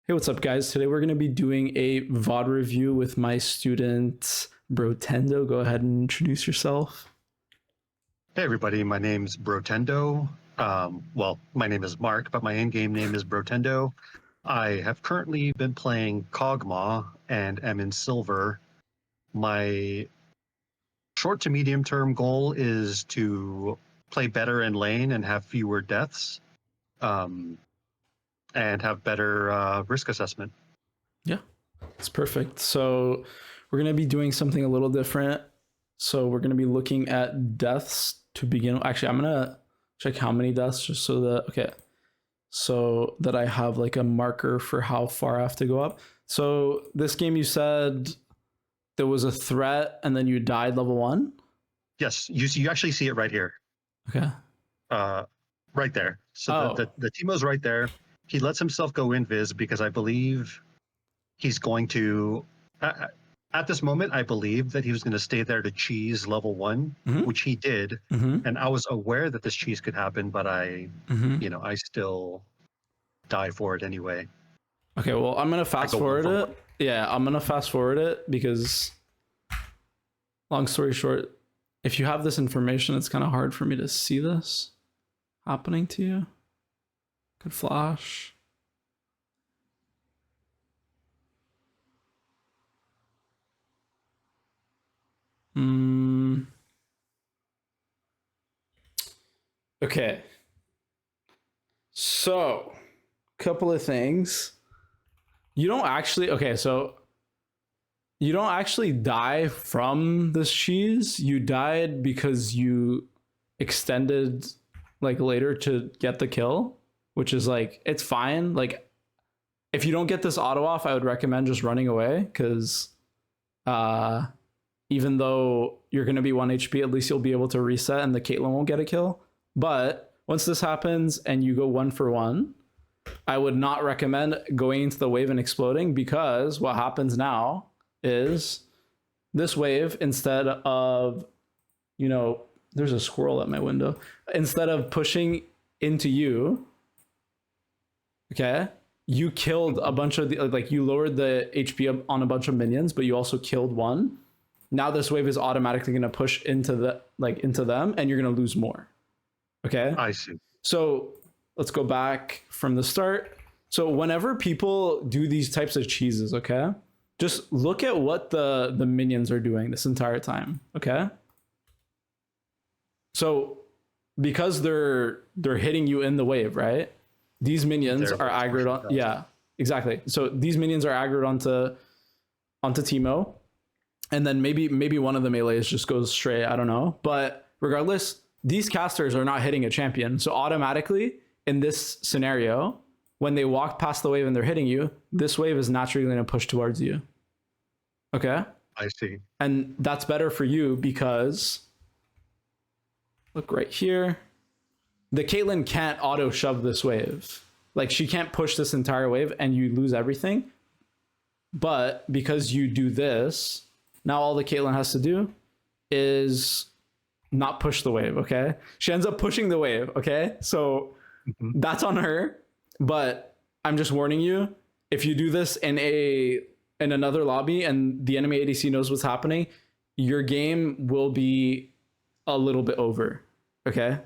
Hey, what's up, guys? Today we're going to be doing a VOD review with my student, Brotendo. Go ahead and introduce yourself. Hey, everybody. My name's Brotendo. Well, my name is Mark, but my in-game name is Brotendo. I have currently been playing Kog'Maw and am in Silver. My short to medium-term goal is to play better in lane and have fewer deaths, and have better risk assessment. Yeah, it's perfect. So we're going to be doing something a little different. So we're going to be looking at deaths to begin. Actually, I'm going to check how many deaths just so that, okay, so that I have like a marker for how far I have to go up. So this game, you said there was a threat and then you died level 1? Yes, you actually see it right here. Okay. Right there. So the Teemo's right there. He lets himself go invis because I believe he's going to... at this moment, I believe that he was going to stay there to cheese level 1, which he did. And I was aware that this cheese could happen, but I still die for it anyway. Okay, well, I'm going to fast forward it. Yeah, I'm going to fast forward it because, long story short, if you have this information, it's kind of hard for me to see this happening to you. Good flash. Okay. So, couple of things. You don't actually, okay, so you don't actually die from this cheese. You died because you extended like later to get the kill, which is like, it's fine. Like, if you don't get this auto off, I would recommend just running away because even though you're going to be 1 HP, at least you'll be able to reset and the Caitlyn won't get a kill. But once this happens and you go 1 for 1, I would not recommend going into the wave and exploding, because what happens now is this wave, instead of, you know, there's a squirrel at my window, instead of pushing into you, okay, you killed a bunch of the, like, you lowered the HP on a bunch of minions, but you also killed one. Now this wave is automatically going to push into the, like, into them, and you're going to lose more. Okay, I see. So let's go back from the start. So whenever people do these types of cheeses, okay, just look at what the minions are doing this entire time. Okay, so because they're hitting you in the wave, right? These minions are aggroed on, yeah, exactly. So these minions are aggroed onto Teemo, and then maybe one of the melees just goes straight. I don't know, but regardless, these casters are not hitting a champion. So automatically in this scenario, when they walk past the wave and they're hitting you, this wave is naturally going to push towards you. Okay? I see. And that's better for you because, look right here, the Caitlyn can't auto shove this wave. Like, she can't push this entire wave and you lose everything. But because you do this, now all the Caitlyn has to do is not push the wave. Okay, she ends up pushing the wave. Okay, so that's on her, but I'm just warning you, if you do this in another lobby and the enemy ADC knows what's happening, your game will be a little bit over. Okay,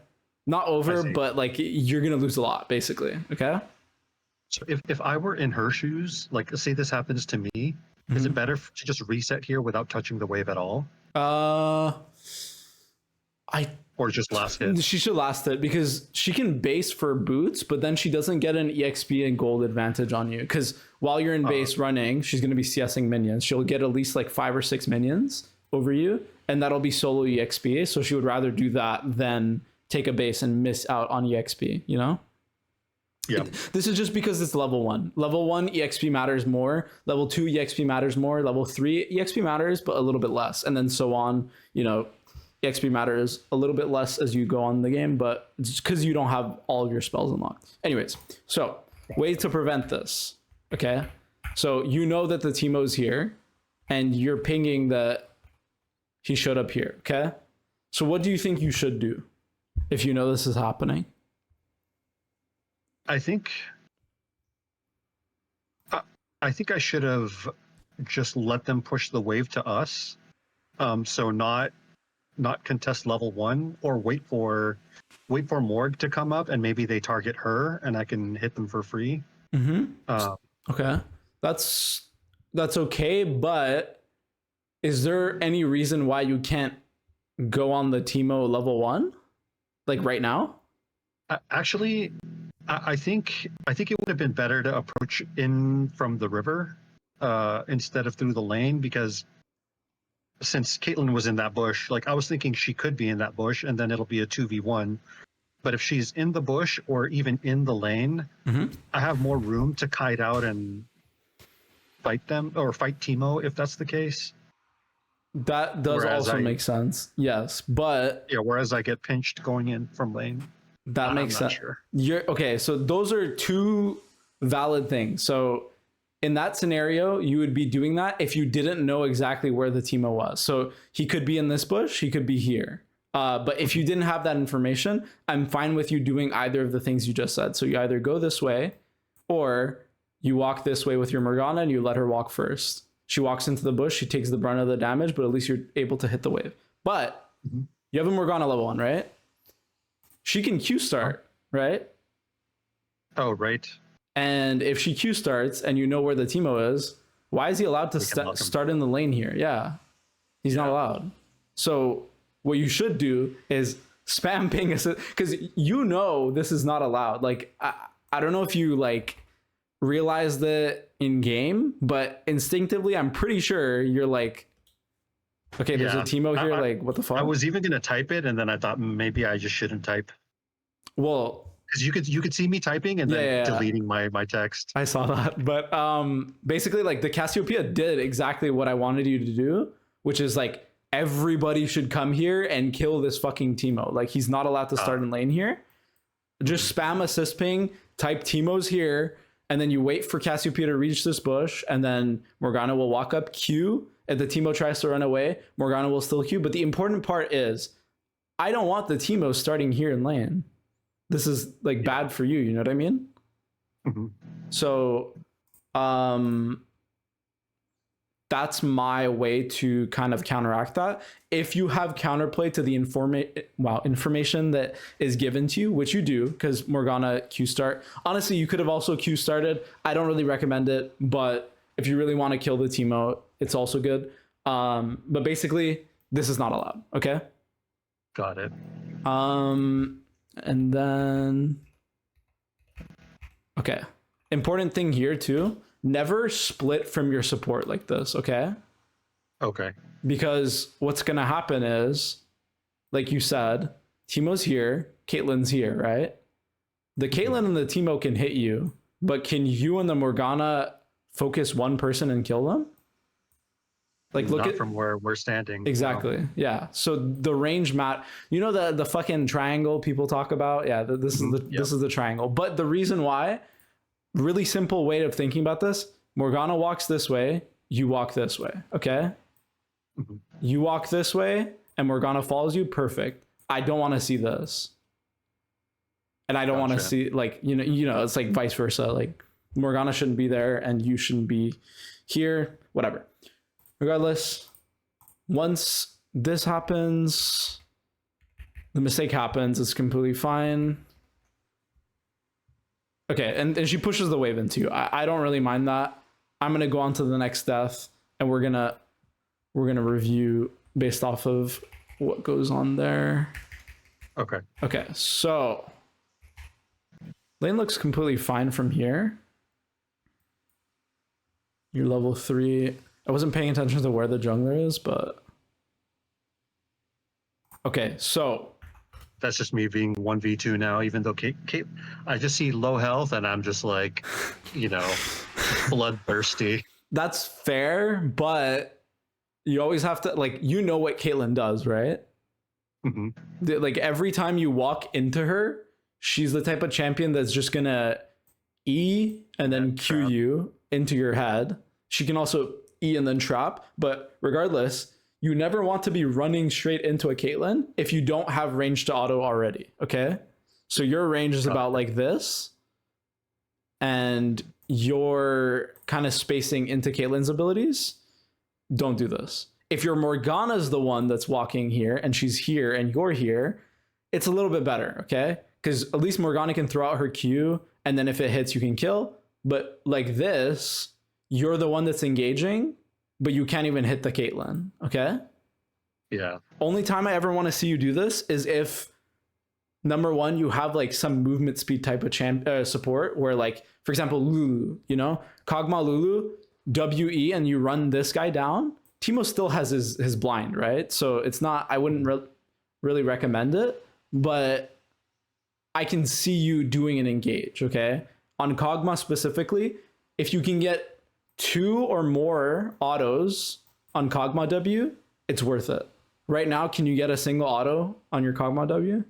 not over, but like, you're gonna lose a lot basically. Okay, so if I were in her shoes, like, say this happens to me, is it better to just reset here without touching the wave at all? Or just last hit? She should last it, because she can base for boots, but then she doesn't get an EXP and gold advantage on you, because while you're in base running, she's going to be CSing minions. She'll get at least like 5 or 6 minions over you, and that'll be solo EXP. So she would rather do that than take a base and miss out on EXP, you know? Yeah. This is just because it's level 1. Level 1 EXP matters more. Level 2 EXP matters more. Level 3 EXP matters, but a little bit less. And then so on, you know, EXP matters a little bit less as you go on the game, but it's because you don't have all of your spells unlocked. Anyways, so way to prevent this. Okay, so you know that the Teemo's here, and you're pinging that he showed up here. Okay, so what do you think you should do if you know this is happening? I think I think I should have just let them push the wave to us. So not contest level 1, or wait for Morg to come up and maybe they target her and I can hit them for free. Mm-hmm. Uh, Okay, that's okay, but is there any reason why you can't go on the Teemo level 1, like right now? Actually, I think it would have been better to approach in from the river instead of through the lane, because since Caitlyn was in that bush, like I was thinking she could be in that bush and then it'll be a 2v1. But if she's in the bush or even in the lane, Mm-hmm. I have more room to kite out and fight them, or fight Teemo if that's the case. That does Whereas also make sense. Yes, but whereas I get pinched going in from lane. that I'm makes not sense. sure. You're okay. So those are two valid things. So in that scenario, you would be doing that if you didn't know exactly where the Teemo was. So he could be in this bush, he could be here. But if you didn't have that information, I'm fine with you doing either of the things you just said. So you either go this way, or you walk this way with your Morgana and you let her walk first. She walks into the bush, she takes the brunt of the damage, but at least you're able to hit the wave. But you have a Morgana level 1, right? She can Q start, right? Oh, right. And if she Q starts and you know where the Teemo is, why is he allowed to start in the lane here? Yeah, he's not allowed. So what you should do is spam ping assist, because you know this is not allowed. Like I don't know if you like realize that in game, but instinctively I'm pretty sure you're like, okay, there's a Teemo here. Like, what the fuck? I was even gonna type it, and then I thought maybe I just shouldn't type. Well, because you could see me typing and then deleting my text. I saw that, but basically, like the Cassiopeia did exactly what I wanted you to do, which is like everybody should come here and kill this fucking Teemo. Like he's not allowed to start in lane here. Just spam assist ping, type Teemo's here, and then you wait for Cassiopeia to reach this bush, and then Morgana will walk up, Q. If the Teemo tries to run away, Morgana will still Q. But the important part is, I don't want the Teemo starting here in lane. This is like bad for you. You know what I mean? Mm-hmm. So, that's my way to kind of counteract that. If you have counterplay to the information that is given to you, which you do, because Morgana Q start. Honestly, you could have also Q started. I don't really recommend it, but if you really want to kill the Teemo, it's also good. But basically, this is not allowed. Okay. Got it. And then, okay. Important thing here too. Never split from your support like this, okay? Okay. Because what's going to happen is, like you said, Teemo's here, Caitlyn's here, right? The Caitlyn and the Teemo can hit you, but can you and the Morgana focus one person and kill them? Like look Not at from where we're standing. Exactly. No. Yeah. So the range map, you know, the fucking triangle people talk about? Yeah, this is the triangle. But the reason why, really simple way of thinking about this, Morgana walks this way, you walk this way, okay? Mm-hmm. You walk this way and Morgana follows you, perfect. I don't want to see this. And I don't want to see, like, you know, it's like vice versa. Like Morgana shouldn't be there and you shouldn't be here, whatever. Regardless, once this happens, the mistake happens, it's completely fine. Okay, and she pushes the wave into you. I don't really mind that. I'm gonna go on to the next death, and we're gonna review based off of what goes on there. Okay. Okay, so lane looks completely fine from here. You're level 3. I wasn't paying attention to where the jungler is, but okay, so that's just me being 1v2 now, even though Kate, I just see low health and I'm just like, you know, bloodthirsty. That's fair, but you always have to, like, you know what Caitlyn does, right? Mm-hmm. Like every time you walk into her, she's the type of champion that's just gonna E and then Q you into your head. She can also E and then trap, but regardless, you never want to be running straight into a Caitlyn if you don't have range to auto already, okay? So your range is about like this, and you're kind of spacing into Caitlyn's abilities, don't do this. If your Morgana's the one that's walking here and she's here and you're here, it's a little bit better, okay? Because at least Morgana can throw out her Q, and then if it hits, you can kill. But like this, you're the one that's engaging, but you can't even hit the Caitlyn, okay? Yeah. Only time I ever want to see you do this is if, number one, you have like some movement speed type of support where, like, for example, Lulu, you know, Kog'Maw Lulu, WE, and you run this guy down. Teemo still has his blind, right? So it's not, I wouldn't really recommend it, but I can see you doing an engage, okay? On Kog'Maw specifically, if you can get 2 or more autos on Kog'Maw W, it's worth it. Right now, can you get a single auto on your Kog'Maw W?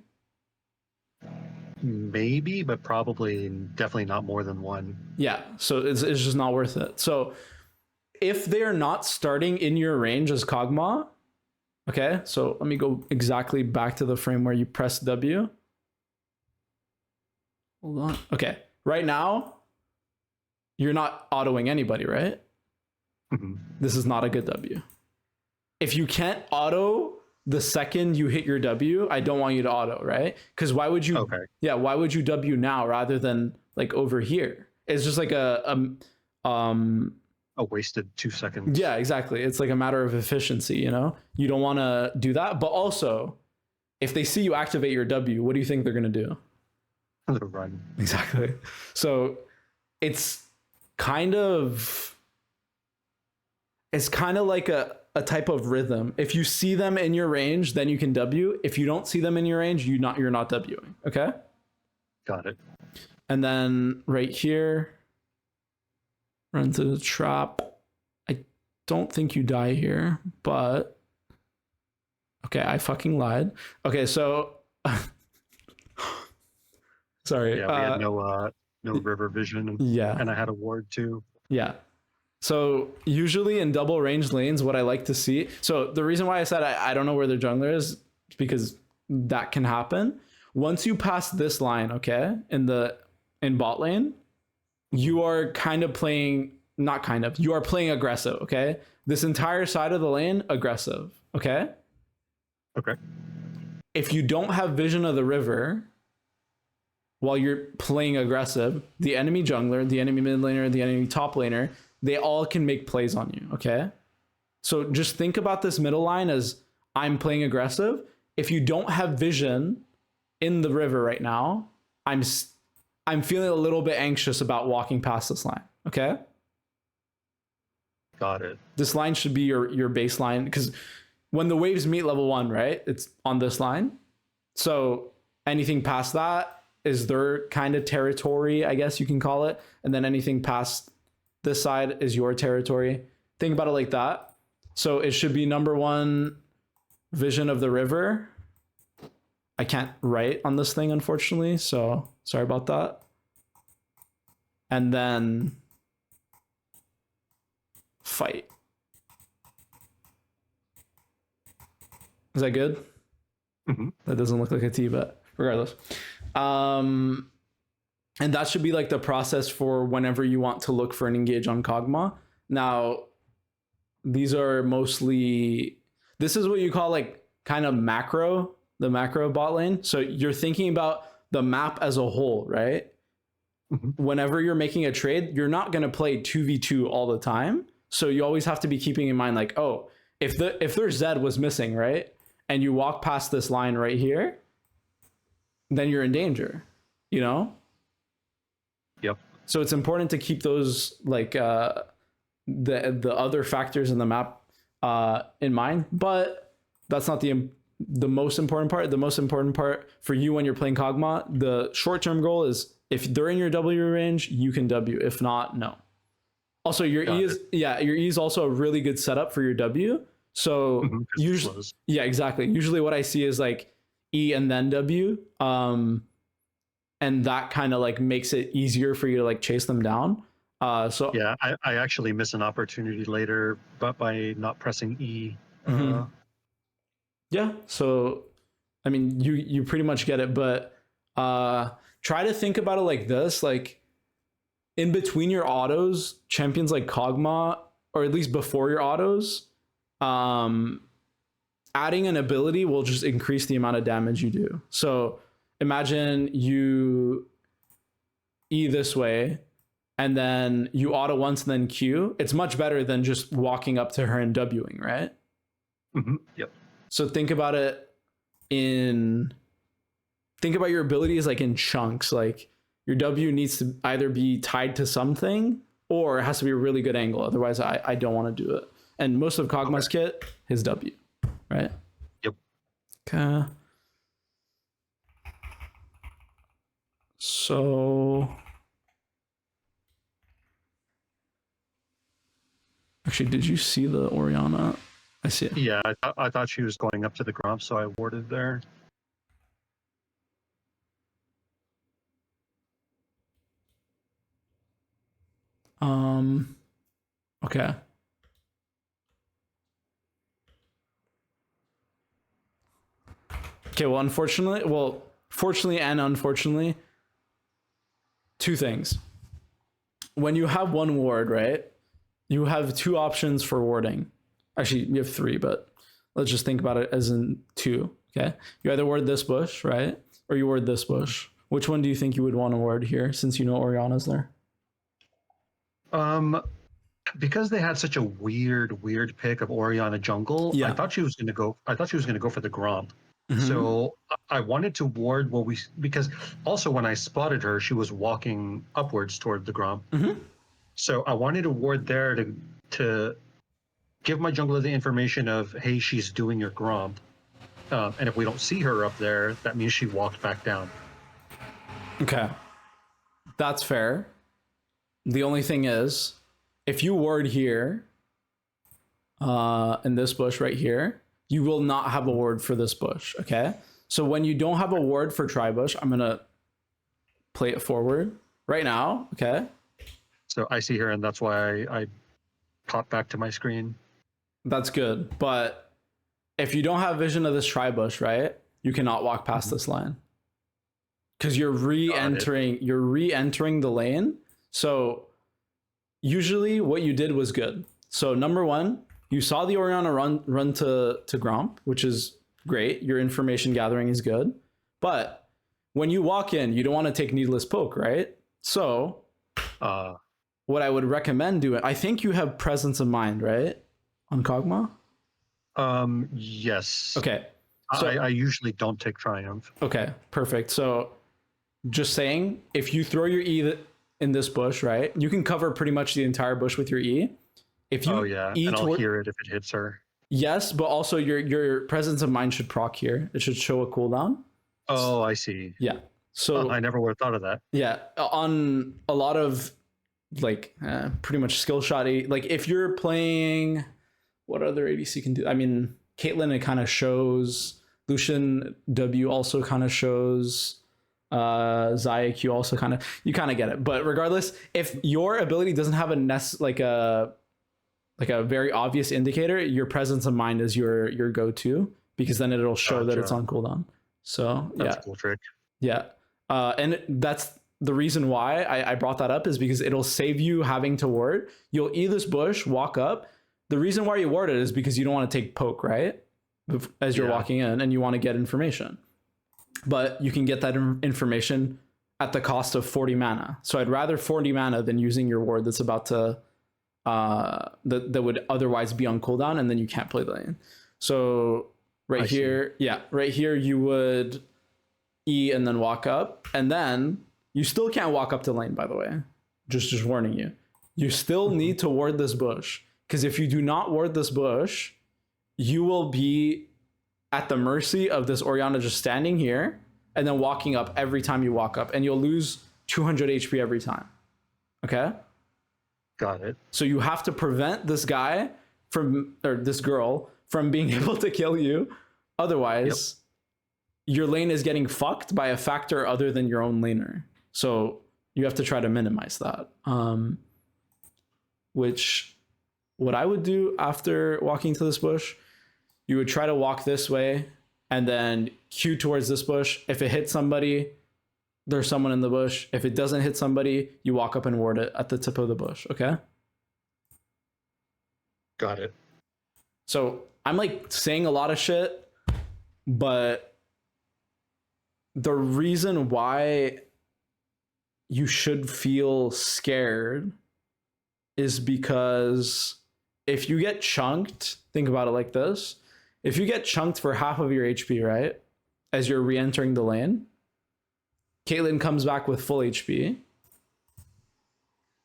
Maybe, but probably definitely not more than one. Yeah, so it's just not worth it. So if they're not starting in your range as Kog'Maw, okay, so let me go exactly back to the frame where you press W. Hold on. Okay, right now, you're not autoing anybody, right? Mm-hmm. This is not a good W. If you can't auto the second you hit your W, I don't want you to auto, right? Because why would you? Okay. Yeah, why would you W now rather than like over here? It's just like a wasted 2 seconds. Yeah, exactly. It's like a matter of efficiency, you know? You don't want to do that. But also, if they see you activate your W, what do you think they're going to do? The run. Exactly. So it's kind of like a type of rhythm. If you see them in your range, then you can W. If you don't see them in your range, you're not Wing. Okay? Got it. And then right here, run to the trap. I don't think you die here, but okay, I fucking lied. Okay, so sorry. Yeah, we had no river vision. Yeah. And I had a ward too. Yeah. So usually in double range lanes, what I like to see. So the reason why I said I don't know where their jungler is because that can happen. Once you pass this line, okay, in bot lane, you are kind of playing, not kind of, you are playing aggressive, okay? This entire side of the lane, aggressive, okay? Okay. If you don't have vision of the river while you're playing aggressive, the enemy jungler, the enemy mid laner, the enemy top laner, they all can make plays on you, okay? So just think about this middle line as I'm playing aggressive. If you don't have vision in the river right now, I'm feeling a little bit anxious about walking past this line, okay? Got it. This line should be your baseline because when the waves meet level 1, right? It's on this line. So anything past that is their kind of territory, I guess you can call it. And then anything past this side is your territory. Think about it like that. So it should be number 1, vision of the river. I can't write on this thing, unfortunately, so sorry about that. And then fight. Is that good? Mm-hmm. That doesn't look like a T, but regardless. And that should be like the process for whenever you want to look for an engage on Kog'Maw. Now, these are mostly, this is what you call like kind of macro, the macro bot lane. So you're thinking about the map as a whole, right? Mm-hmm. Whenever you're making a trade, you're not going to play 2v2 all the time. So you always have to be keeping in mind like, oh, if their Zed was missing, right? And you walk past this line right here, then you're in danger, you know? Yep. So it's important to keep those like the other factors in the map in mind, but that's not the most important part. The most important part for you when you're playing Kog'Maw, the short-term goal is if they're in your W range, you can W. If not, no. Also, your E is also a really good setup for your W. So usually, yeah, exactly. Usually, what I see is like E and then W. And that kind of like makes it easier for you to like chase them down. So yeah, I actually miss an opportunity later, but by not pressing E. Yeah. So, I mean, you pretty much get it, but try to think about it like this. Like in between your autos, champions like Kog'Maw, or at least before your autos, adding an ability will just increase the amount of damage you do. So imagine you E this way, and then you auto once and then Q. It's much better than just walking up to her and Wing, right? Mm-hmm. Yep. So think about your abilities like in chunks. Like your W needs to either be tied to something or it has to be a really good angle. Otherwise, I don't want to do it. And most of Kog'Maw's kit, his W, right? Yep. Okay. So actually, did you see the Orianna? I see it. Yeah, I thought she was going up to the Gromp, so I warded there. Okay. Okay, fortunately and unfortunately, two things. When you have one ward, right, you have two options for warding. Actually, you have three, but let's just think about it as in two, okay? You either ward this bush, right, or you ward this bush. Which one do you think you would want to ward here, since you know Orianna's there? Because they had such a weird pick of Orianna jungle, Yeah. I thought she was gonna go for the Gromp. Mm-hmm. So I wanted to ward because also when I spotted her, she was walking upwards toward the Gromp. Mm-hmm. So I wanted to ward there to give my jungler the information of, hey, she's doing your Gromp. And if we don't see her up there, that means she walked back down. Okay. That's fair. The only thing is, if you ward here, in this bush right here, you will not have a ward for this bush, okay? So when you don't have a ward for Tribush, I'm going to play it forward right now, okay? So I see her, and that's why I popped back to my screen. That's good. But if you don't have vision of this Tribush, right, you cannot walk past this line. Because you're re-entering the lane. So usually what you did was good. So number one, you saw the Orianna run to Gromp, which is great. Your information gathering is good. But when you walk in, you don't want to take needless poke, right? So what I would recommend doing, I think you have presence of mind, right? On Kog'Maw? Yes. Okay. So I usually don't take Triumph. Okay, perfect. So just saying, if you throw your E in this bush, right, you can cover pretty much the entire bush with your E. If you and I'll hear it if it hits her. Yes, but also your presence of mind should proc here. It should show a cooldown. Oh, I see. Yeah. So I never would have thought of that. Yeah, on a lot of like pretty much skill shot, like if you're playing, what other ADC can do? I mean, Caitlyn, it kind of shows. Lucian W also kind of shows. Xayah Q also you kind of get it. But regardless, if your ability doesn't have a very obvious indicator, your presence of mind is your go-to, because then it'll show that it's on cooldown. So that's a cool trick. Yeah. And that's the reason why I brought that up, is because it'll save you having to ward. You'll E this bush, walk up. The reason why you ward it is because you don't want to take poke, right? As you're walking in, and you want to get information. But you can get that information at the cost of 40 mana. So I'd rather 40 mana than using your ward that's about to that would otherwise be on cooldown, and then you can't play the lane. So right here you would E and then walk up, and then you still can't walk up to lane, by the way. Just warning you. You still need to ward this bush, because if you do not ward this bush, you will be at the mercy of this Orianna just standing here and then walking up every time you walk up, and you'll lose 200 HP every time. Okay? Got it. So you have to prevent this guy or this girl from being able to kill you. Otherwise, your lane is getting fucked by a factor other than your own laner. So you have to try to minimize that. Which, what I would do after walking to this bush, you would try to walk this way and then Q towards this bush. If it hits somebody, there's someone in the bush. If it doesn't hit somebody, you walk up and ward it at the tip of the bush, okay? Got it. So I'm like saying a lot of shit, but the reason why you should feel scared is because if you get chunked, think about it like this. If you get chunked for half of your HP, right, as you're re-entering the lane, Caitlyn comes back with full HP.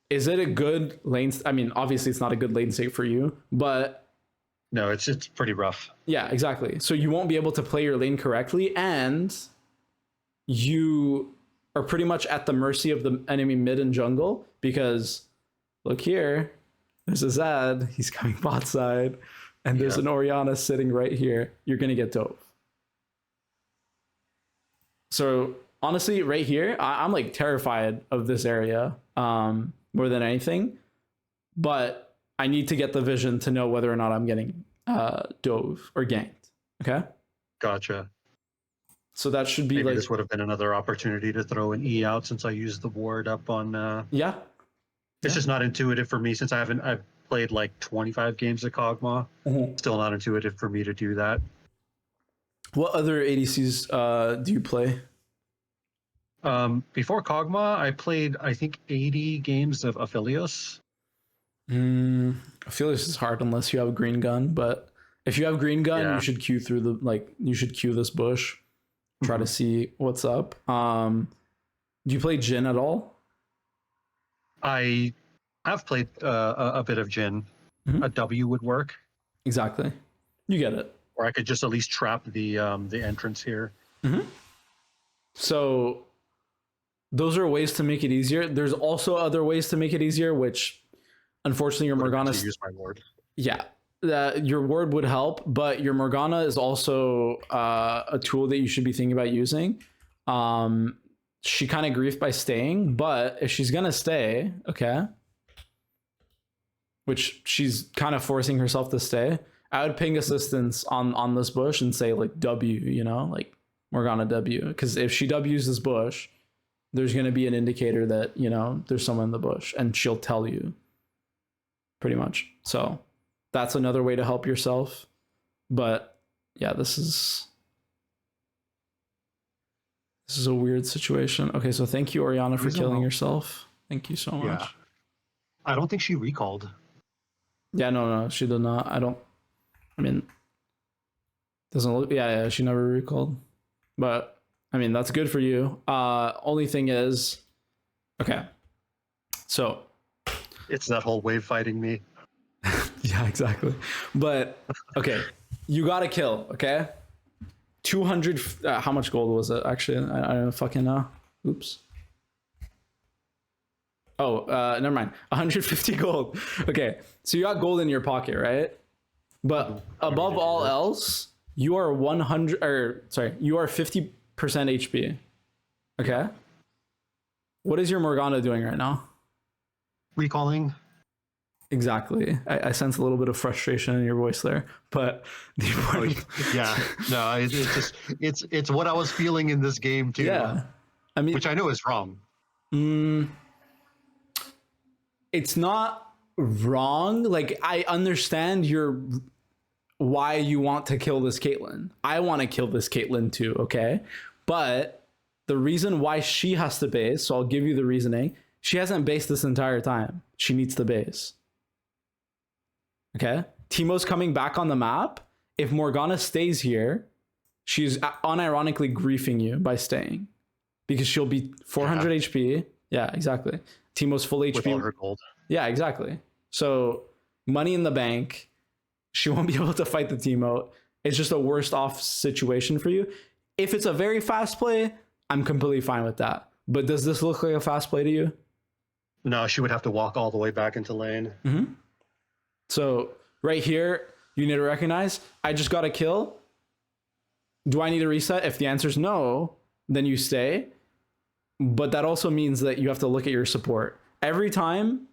Is it a good lane? I mean, obviously it's not a good lane state for you, but no, it's pretty rough. Yeah, exactly. So you won't be able to play your lane correctly, and you are pretty much at the mercy of the enemy mid and jungle, because look here, there's a Zed, he's coming bot side, and there's an Orianna sitting right here. You're gonna get dove. So honestly, right here, I'm like terrified of this area more than anything, but I need to get the vision to know whether or not I'm getting dove or ganked. Okay. Gotcha. So that should be Maybe like, this would have been another opportunity to throw an E out since I used the ward up on. yeah. It's just not intuitive for me since I've played like 25 games of Kog'Maw. Still not intuitive for me to do that. What other ADCs do you play? Before Kog'Maw, I played I think 80 games of Aphelios. I feel this is hard unless you have a green gun, but if you have green gun, you should queue through you should queue this bush, try to see what's up. Do you play Jhin at all? I have played a bit of Jhin. A W would work. Exactly. You get it. Or I could just at least trap the entrance here. So those are ways to make it easier. There's also other ways to make it easier, which unfortunately your Morgana use my ward. Yeah, your ward would help, but your Morgana is also a tool that you should be thinking about using. She kind of griefed by staying, but if she's gonna stay, okay, which she's kind of forcing herself to stay, I would ping assistance on this bush and say like W, you know, like Morgana W, because if she W's this bush, there's gonna be an indicator that, you know, there's someone in the bush, and she'll tell you, pretty much. So that's another way to help yourself. But yeah, this is a weird situation. Okay, so thank you, Orianna, for killing yourself. Thank you so much. Yeah. I don't think she recalled. Yeah, no, she did not. I mean, doesn't look, yeah, she never recalled. But I mean, that's good for you. Only thing is, okay, so it's that whole wave fighting me. Yeah, exactly. But okay, you got to kill, okay? 200, how much gold was it? Actually, I don't fucking know. Oops. Oh, never mind. 150 gold. Okay, so you got gold in your pocket, right? But above all else, you are 100, or sorry, you are 50% HP. Okay? What is your Morgana doing right now? Recalling. Exactly. I sense a little bit of frustration in your voice there, but the important... Yeah, no, it's what I was feeling in this game too. Yeah, I mean, which I know is wrong. It's not wrong. Like, I understand why you want to kill this Caitlyn. I want to kill this Caitlyn too. Okay, but the reason why she has to base, so I'll give you the reasoning. She hasn't based this entire time. She needs to base. Okay, Teemo's coming back on the map. If Morgana stays here, she's unironically griefing you by staying, because she'll be 400 HP. Yeah, exactly. Teemo's full HP. With all her gold. Yeah, exactly. So money in the bank. She won't be able to fight the Teemo. It's just a worst off situation for you. If it's a very fast play, I'm completely fine with that. But does this look like a fast play to you? No, she would have to walk all the way back into lane. So right here, you need to recognize, I just got a kill. Do I need to reset? If the answer is no, then you stay. But that also means that you have to look at your support. Every time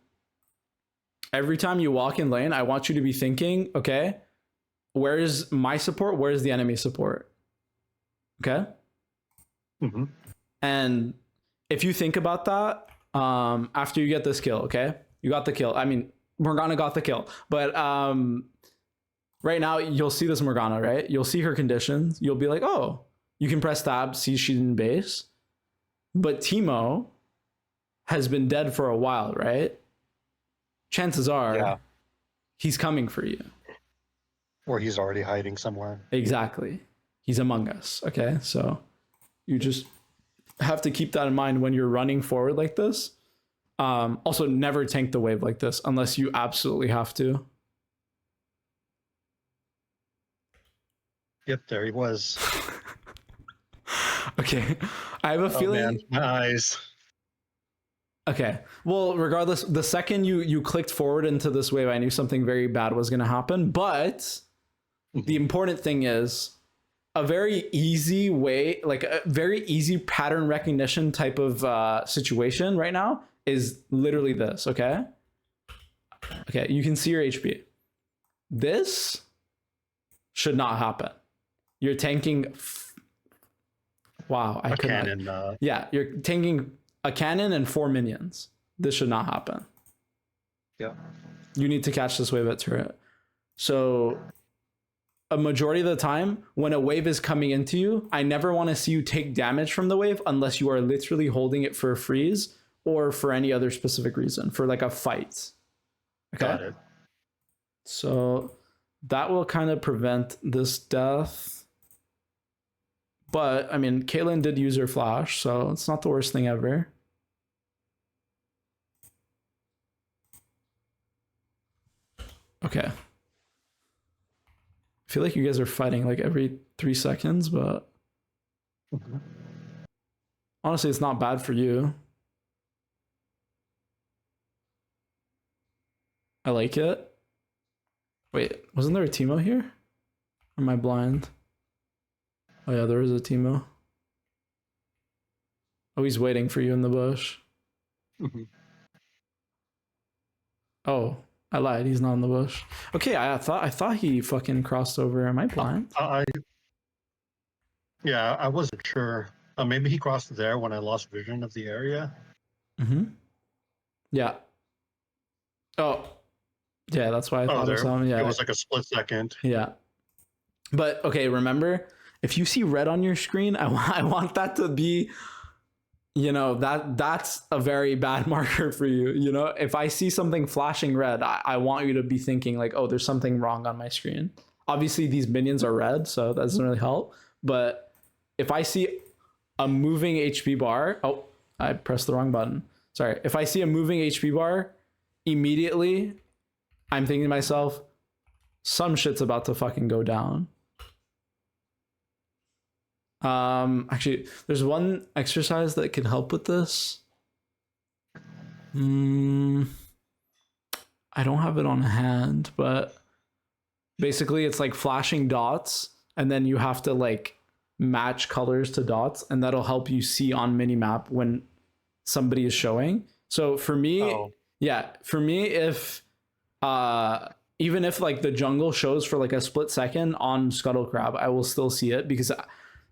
you walk in lane, I want you to be thinking, okay, where is my support? Where is the enemy support? Okay? And if you think about that, after you get this kill, okay, you got the kill. I mean, Morgana got the kill, but right now you'll see this Morgana, right? You'll see her conditions. You'll be like, oh, you can press tab, see she's in base. But Teemo has been dead for a while, right? Chances are he's coming for you. Or he's already hiding somewhere. Exactly. He's among us. Okay. So you just have to keep that in mind when you're running forward like this. Also, never tank the wave like this unless you absolutely have to. Yep, there he was. Okay. I have a feeling. Man, my eyes. Okay. Well, regardless, the second you clicked forward into this wave, I knew something very bad was going to happen. But the important thing is a very easy way, like a very easy pattern recognition type of situation right now is literally this. Okay. Okay. You can see your HP. This should not happen. You're tanking. Wow. I couldn't. Cannon. Yeah. You're tanking a cannon and 4 minions. This should not happen. Yeah. You need to catch this wave at turret. So a majority of the time when a wave is coming into you, I never want to see you take damage from the wave unless you are literally holding it for a freeze or for any other specific reason, for like a fight. Okay. Got it. So that will kind of prevent this death. But I mean, Caitlyn did use her flash, so it's not the worst thing ever. Okay. I feel like you guys are fighting like every 3 seconds, but honestly, it's not bad for you. I like it. Wait, wasn't there a Teemo here? Or am I blind? Oh yeah, there is a Teemo. Oh, he's waiting for you in the bush. Oh, I lied. He's not in the bush. Okay, I thought he fucking crossed over. Am I blind? I wasn't sure. Maybe he crossed there when I lost vision of the area. Yeah. Oh, yeah. That's why I thought there. of something. Yeah, It was like a split second. Yeah. But okay, remember, if you see red on your screen, I want that to be, that's a very bad marker for you. If I see something flashing red, I want you to be thinking like, oh, there's something wrong on my screen. Obviously, these minions are red, so that doesn't really help. But if I see a moving HP bar, oh, I pressed the wrong button. Sorry. If I see a moving HP bar, immediately, I'm thinking to myself, some shit's about to fucking go down. Actually, there's one exercise that can help with this. I don't have it on hand, but basically it's like flashing dots, and then you have to like match colors to dots, and that'll help you see on minimap when somebody is showing. So for me, if even if like the jungle shows for like a split second on Scuttle Crab, I will still see it because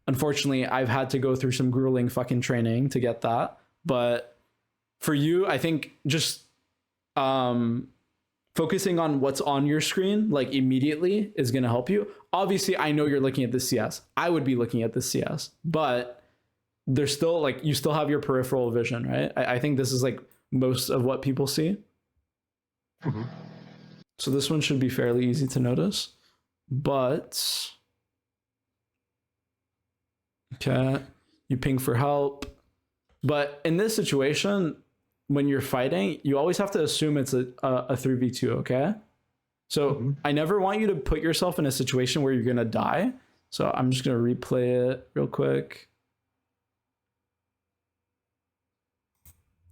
unfortunately I've had to go through some grueling fucking training to get that. But for you, I think just focusing on what's on your screen like immediately is going to help you. Obviously, I know you're looking at the CS. I would be looking at the CS, but there's still like, you still have your peripheral vision, right? I think this is like most of what people see. So this one should be fairly easy to notice, but okay, you ping for help. But in this situation, when you're fighting, you always have to assume it's a 3v2, okay? So I never want you to put yourself in a situation where you're gonna die. So I'm just gonna replay it real quick.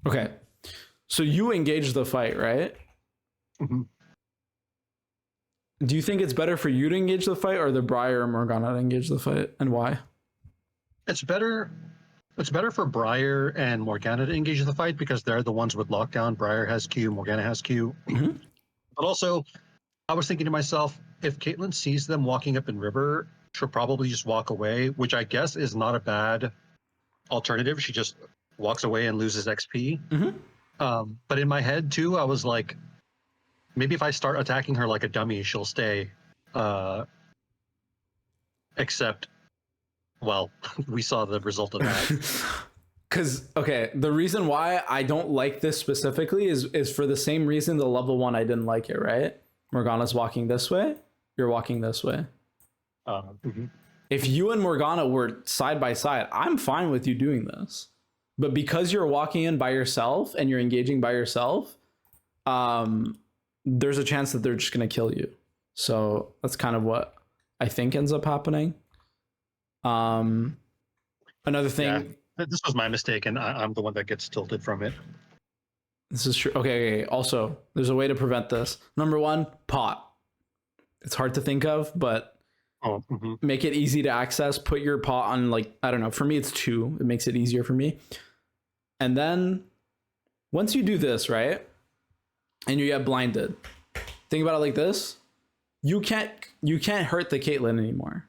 Okay, so you engage the fight, right? Do you think it's better for you to engage the fight or the Briar or Morgana to engage the fight, and why? It's better for Briar and Morgana to engage the fight because they're the ones with lockdown. Briar has Q, Morgana has Q. But also, I was thinking to myself, if Caitlyn sees them walking up in river, she'll probably just walk away, which I guess is not a bad alternative. She just walks away and loses XP. Mm-hmm. But in my head too, I was like, maybe if I start attacking her like a dummy, she'll stay. Except, well, we saw the result of that. Because, okay, the reason why I don't like this specifically is for the same reason the level 1 I didn't like it, right? Morgana's walking this way, you're walking this way. Mhm. If you and Morgana were side by side, I'm fine with you doing this. But because you're walking in by yourself and you're engaging by yourself, there's a chance that they're just going to kill you. So that's kind of what I think ends up happening. Another thing. Yeah, this was my mistake, and I'm the one that gets tilted from it. This is true. Okay. Also, there's a way to prevent this. Number 1, pot. It's hard to think of, but make it easy to access. Put your pot on, like, I don't know. For me, it's 2. It makes it easier for me. And then once you do this, right, and you get blinded, think about it like this. You can't hurt the Caitlyn anymore.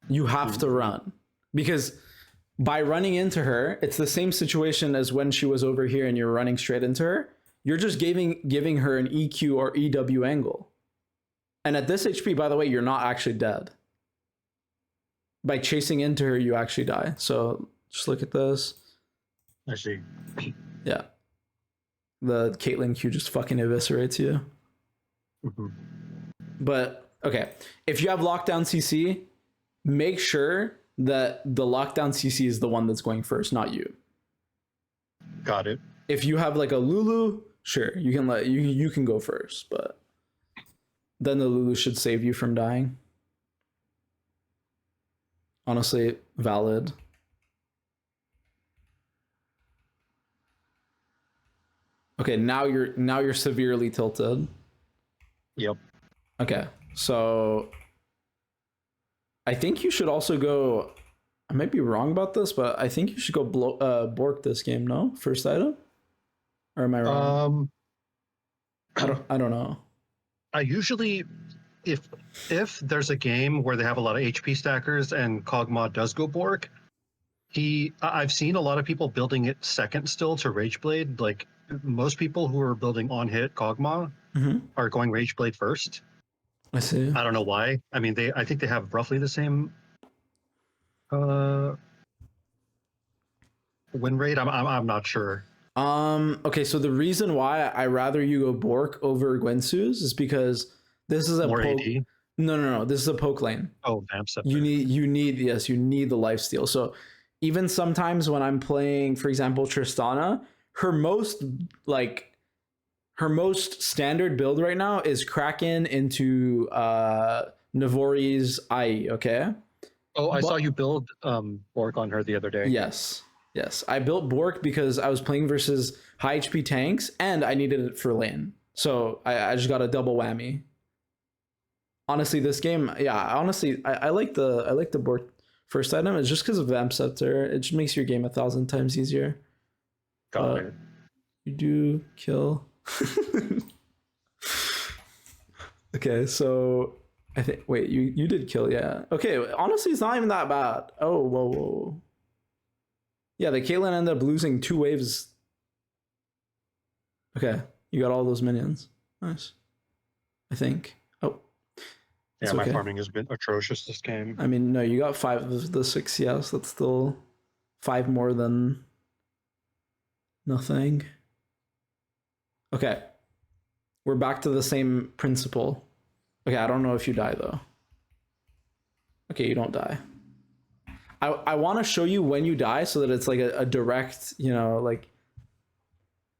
You have to run, because by running into her, it's the same situation as when she was over here and you're running straight into her. You're just giving her an EQ or EW angle. And at this HP, by the way, you're not actually dead. By chasing into her, you actually die. So just look at this. I see. Yeah. The Caitlyn Q just fucking eviscerates you. Mm-hmm. But, okay. If you have lockdown CC, make sure that the lockdown CC is the one that's going first, not you. Got it. If you have like a Lulu, sure, you can go first, but then the Lulu should save you from dying. Honestly, valid. Okay, now you're severely tilted. Yep. Okay, so I think you should also go. I might be wrong about this, but I think you should go Bork this game. No, first item, or am I wrong? I don't know. I usually, if there's a game where they have a lot of HP stackers and Kog'Maw does go Bork, I've seen a lot of people building it second still to Rageblade. Like most people who are building on hit Kog'Maw are going Rageblade first. I see. I don't know why. I mean, I think they have roughly the same win rate. I'm not sure. Okay, so the reason why I rather you go Bork over Gwensu's is because this is a More poke. AD? No. This is a poke lane. Oh, Vamp Scepter. You need the lifesteal. So even sometimes when I'm playing, for example, Tristana, her most standard build right now is Kraken into Navori's IE, okay? Oh, I saw you build Bork on her the other day. Yes. I built Bork because I was playing versus high HP tanks and I needed it for lane. So I just got a double whammy. Honestly, this game, I like the Bork first item. It's just because of Vamp Scepter. It just makes your game 1,000 times easier. Got it. You do kill. Okay, so I think you did kill, yeah. Okay, honestly, it's not even that bad. Oh, whoa. Yeah, the Caitlyn ended up losing 2 waves. Okay, you got all those minions. Nice. I think. Oh. Yeah, my farming has been atrocious this game. I mean, no, you got 5 of the 6, yes. That's still 5 more than nothing. Okay. We're back to the same principle. Okay, I don't know if you die, though. Okay, you don't die. I want to show you when you die so that it's like a direct, like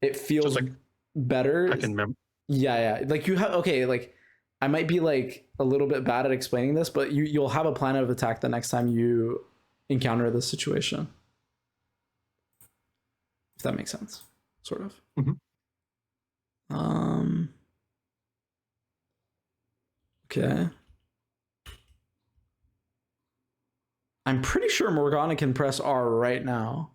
it feels like better. I can remember. Yeah. Like you have, okay, like I might be like a little bit bad at explaining this, but you'll have a plan of attack the next time you encounter this situation. If that makes sense, sort of. Okay. I'm pretty sure Morgana can press R right now.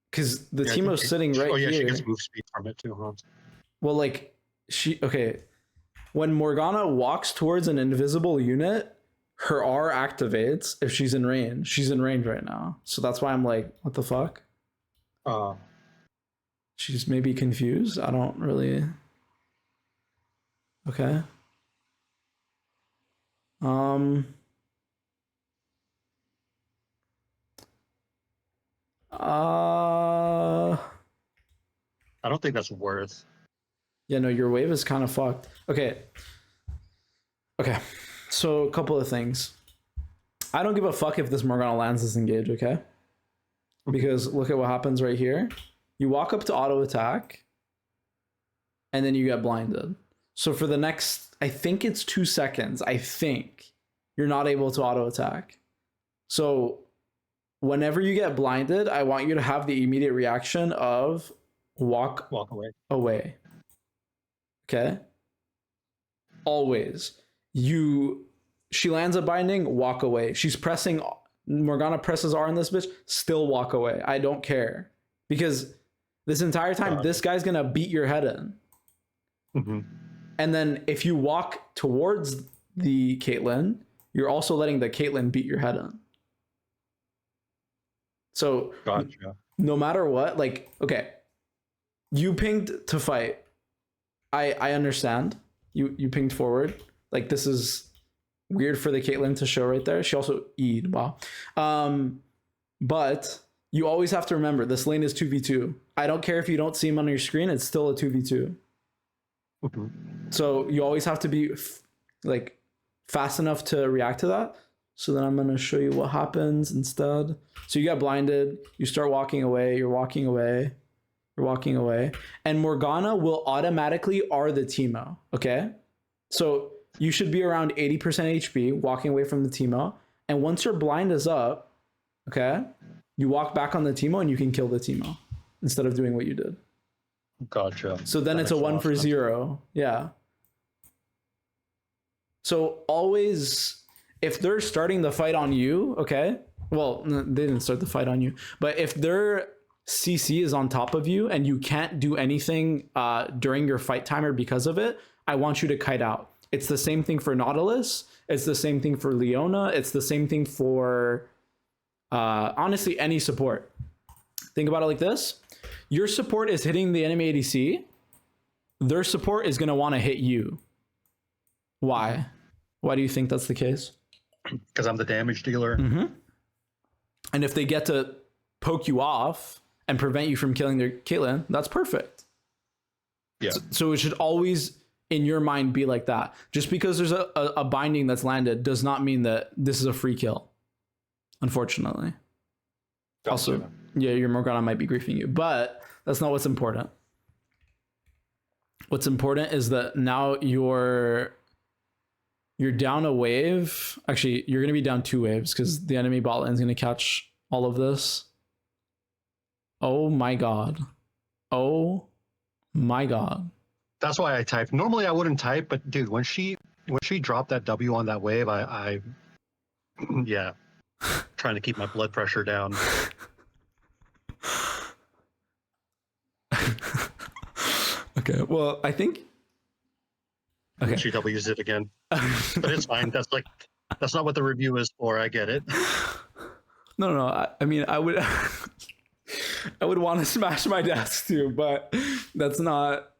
Because the Teemo's sitting right here. Oh, yeah, she gets move speed from it too, huh? Well, like, when Morgana walks towards an invisible unit, her R activates if she's in range. She's in range right now. So that's why I'm like, what the fuck? She's maybe confused. I don't really. Okay. I don't think that's worth. Yeah, no, your wave is kind of fucked. Okay. Okay. So a couple of things. I don't give a fuck if this Morgana lands this engage, okay? Because look at what happens right here. You walk up to auto attack, and then you get blinded. So for the next, I think it's 2 seconds, I think, you're not able to auto attack. So whenever you get blinded, I want you to have the immediate reaction of walk away. Okay? Always. She lands a binding, walk away. Morgana presses R on this bitch, still walk away. I don't care. Because this entire time, this guy's gonna beat your head in. Mm-hmm. And then if you walk towards the Caitlyn, you're also letting the Caitlyn beat your head in. So gotcha. No matter what, like, okay, you pinged to fight. I understand. You pinged forward. Like, this is weird for the Caitlyn to show right there. She also E'd, wow. But you always have to remember this lane is 2v2. I don't care if you don't see him on your screen, it's still a 2v2. Mm-hmm. So you always have to be like fast enough to react to that. So then I'm going to show you what happens instead. So you get blinded, you start walking away, you're walking away, you're walking away, and Morgana will automatically R the Teemo, okay? So you should be around 80% HP walking away from the Teemo, and once your blind is up, okay, you walk back on the Teemo and you can kill the Teemo instead of doing what you did. Gotcha. So then it's a 1 for 0. Yeah. So always, if they're starting the fight on you, okay, well, they didn't start the fight on you, but if their CC is on top of you and you can't do anything during your fight timer because of it, I want you to kite out. It's the same thing for Nautilus. It's the same thing for Leona. It's the same thing for, honestly, any support. Think about it like this. Your support is hitting the enemy ADC. Their support is going to want to hit you. Why? Why do you think that's the case? Because I'm the damage dealer. Mm-hmm. And if they get to poke you off and prevent you from killing their Caitlyn, that's perfect. Yeah. So it should always, in your mind, be like that. Just because there's a binding that's landed does not mean that this is a free kill, unfortunately. Gotcha. Also, yeah, your Morgana might be griefing you, but that's not what's important. What's important is that now you're down a wave. Actually, you're going to be down 2 waves because the enemy bot lane is going to catch all of this. Oh my god. Oh my god. That's why I typed. Normally I wouldn't type, but dude, when she dropped that W on that wave, I yeah, trying to keep my blood pressure down. Okay, well, I think. Okay. She W's it again, but it's fine. That's not what the review is for. I get it. No. I mean, I would, I would want to smash my desk too, but that's not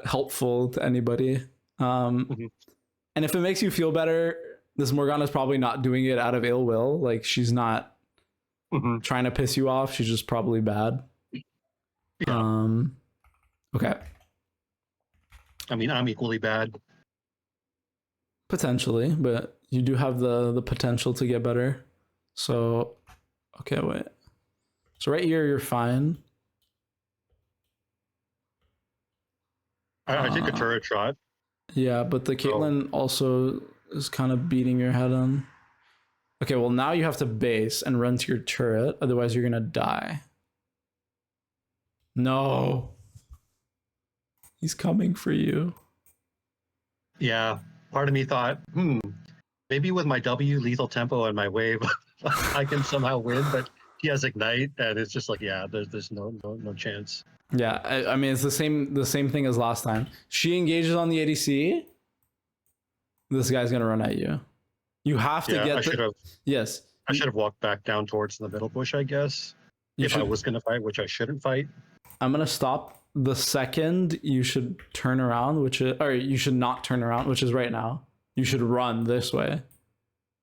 helpful to anybody. Mm-hmm. And if it makes you feel better, this Morgana's probably not doing it out of ill will. Like, she's not trying to piss you off. She's just probably bad. Yeah. Okay. I mean, I'm equally bad. Potentially, but you do have the potential to get better. So, okay, wait. So right here, you're fine. I take a turret shot. Yeah, but the Caitlyn also is kind of beating your head on. Okay, well, now you have to base and run to your turret. Otherwise, you're going to die. No. He's coming for you. Yeah. Part of me thought, maybe with my W, lethal tempo, and my wave, I can somehow win, but he has ignite, and it's just like, yeah, there's no chance. Yeah, I mean, it's the same thing as last time. She engages on the ADC. This guy's gonna run at you. You have to Yeah, get I should have. yes. I should have walked back down towards the middle bush, I guess. If I was going to fight, which I shouldn't fight. I'm gonna stop the second you should turn around, which is, or you should not turn around, which is right now. You should run this way.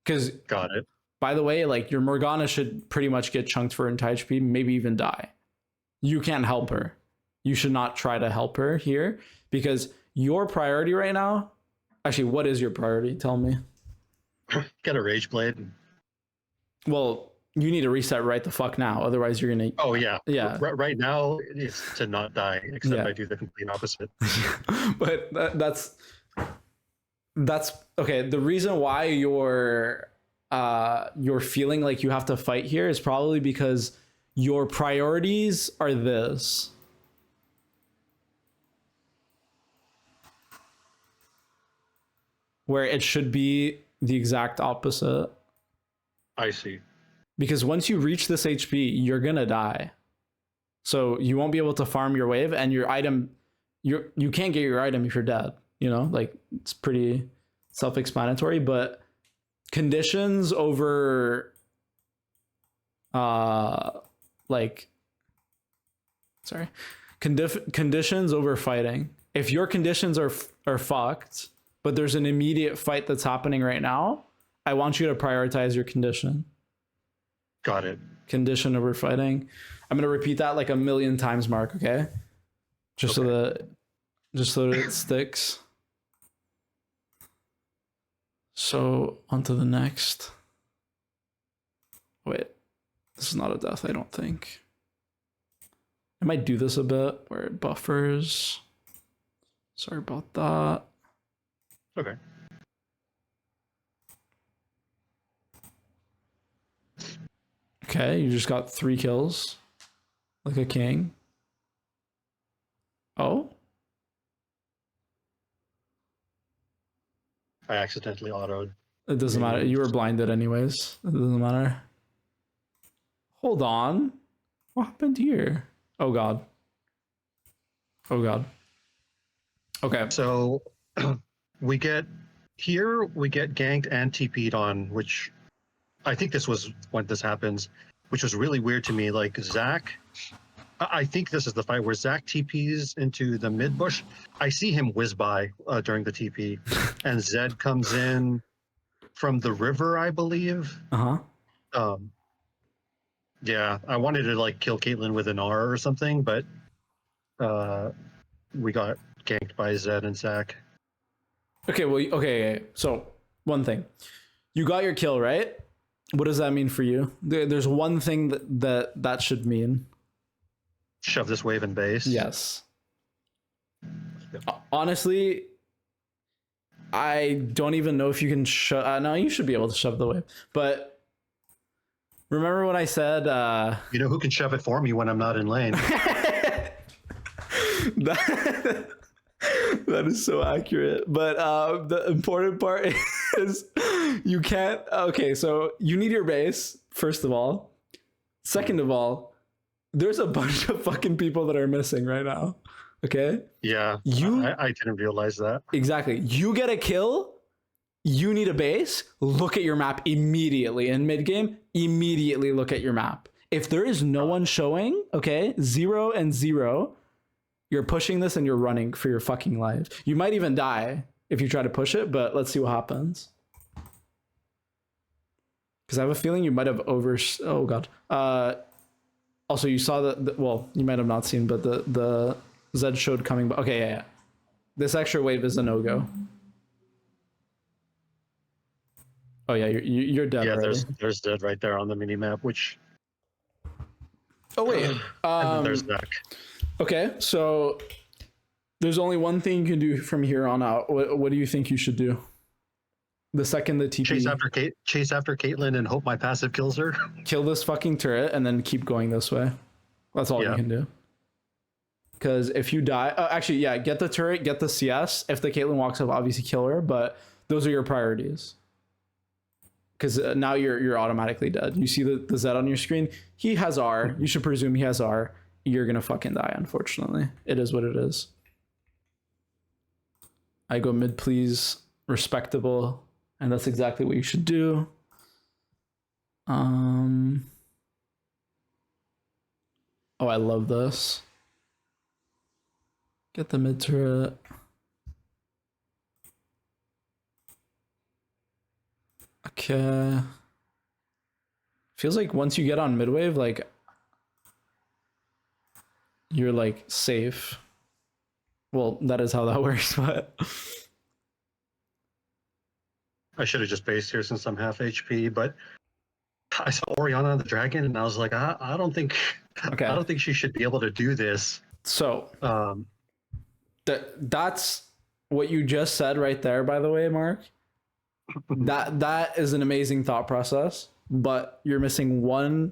Because Got it. by the way, like your Morgana should pretty much get chunked for entire HP, maybe even die. You can't help her. You should not try to help her here because your priority right now. Actually, what is your priority? Tell me. Get a Rage Blade. Well, you need to reset right the fuck now. Otherwise, you're gonna. Oh yeah. Yeah. Right now, it's to not die, except I do the complete opposite. But that's okay. The reason why you're feeling like you have to fight here is probably because your priorities are this. Where it should be the exact opposite. I see. Because once you reach this HP, you're gonna die. So you won't be able to farm your wave, and your item, you can't get your item if you're dead. You know, like it's pretty self-explanatory. But conditions over, conditions over fighting. If your conditions are fucked, but there's an immediate fight that's happening right now, I want you to prioritize your condition. Got it. Condition over fighting. I'm gonna repeat that like a million times, Mark. Okay, just so that it sticks. So onto the next. Wait, this is not a death, I don't think. I might do this a bit where it buffers. Sorry about that. Okay. Okay, you just got 3 kills. Like a king. Oh? I accidentally autoed. It doesn't matter. You were blinded anyways. It doesn't matter. Hold on. What happened here? Oh god. Oh god. Okay. So we get ganked and TP'd on, which I think this was when this happens, which was really weird to me. Like Zach, I think this is the fight where Zach TPs into the mid bush. I see him whiz by during the TP, and Zed comes in from the river, I believe. Yeah, I wanted to like kill Caitlyn with an R or something, but we got ganked by Zed and Zach. Okay, well, okay. So one thing, you got your kill, right? What does that mean for you? There's one thing that should mean. Shove this wave in base. Yes. Honestly, I don't even know if you can shove. No, you should be able to shove the wave. But remember when I said... you know who can shove it for me when I'm not in lane? That is so accurate. But the important part is you can't... Okay, so you need your base, first of all. Second of all, there's a bunch of fucking people that are missing right now. Okay? Yeah, I didn't realize that. Exactly. You get a kill, you need a base, look at your map immediately. In mid-game, immediately look at your map. If there is no one showing, okay, 0 and 0, you're pushing this and you're running for your fucking life. You might even die if you try to push it, but let's see what happens. Because I have a feeling you might have oh god. Also, you saw that, well, you might have not seen, but the Zed showed coming, but okay, yeah. This extra wave is a no-go. Oh yeah, you're dead. Yeah, already. there's Zed right there on the mini map, which... Oh wait. and then there's Zach. Okay, so there's only one thing you can do from here on out. What do you think you should do? The second the TP... Chase after Caitlyn and hope my passive kills her. Kill this fucking turret and then keep going this way. That's all you can do. Because if you die... actually, yeah, get the turret, get the CS. If the Caitlyn walks up, obviously kill her, but those are your priorities. Because now you're automatically dead. You see the Z on your screen? He has R. You should presume he has R. You're going to fucking die, unfortunately. It is what it is. I go mid, please. Respectable. And that's exactly what you should do. Oh, I love this. Get the mid turret. Okay. Feels like once you get on mid wave, like you're like safe. Well, that is how that works, but I should have just based here since I'm half HP, but I saw Oriana the Dragon, and I was like, I don't think, okay. I don't think she should be able to do this. So that's what you just said right there, by the way, Mark. that is an amazing thought process, but you're missing one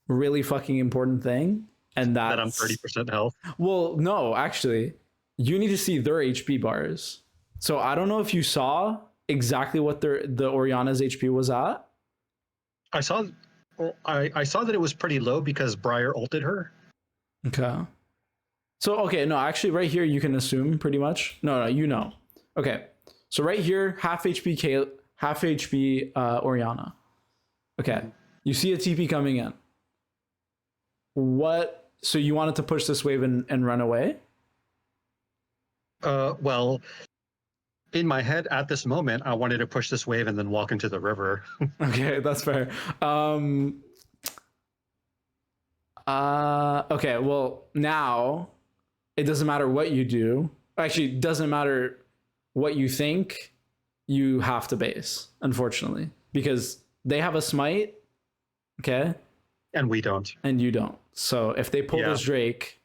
really fucking important thing, and that I'm 30% health. Well, no, actually, you need to see their HP bars. So I don't know if you saw exactly what the Oriana's HP was at. I saw that it was pretty low because Briar ulted her. Okay. So okay, no, actually, right here you can assume pretty much. No, you know. Okay, so right here, half HP half HP Oriana. Okay, you see a TP coming in. What? So you wanted to push this wave and run away? Well, in my head at this moment, I wanted to push this wave and then walk into the river. Okay, that's fair. Okay, well, now it doesn't matter what you do. Actually, it doesn't matter what you think. You have to base, unfortunately, because they have a smite. Okay. And we don't. And you don't. So if they pull this Drake,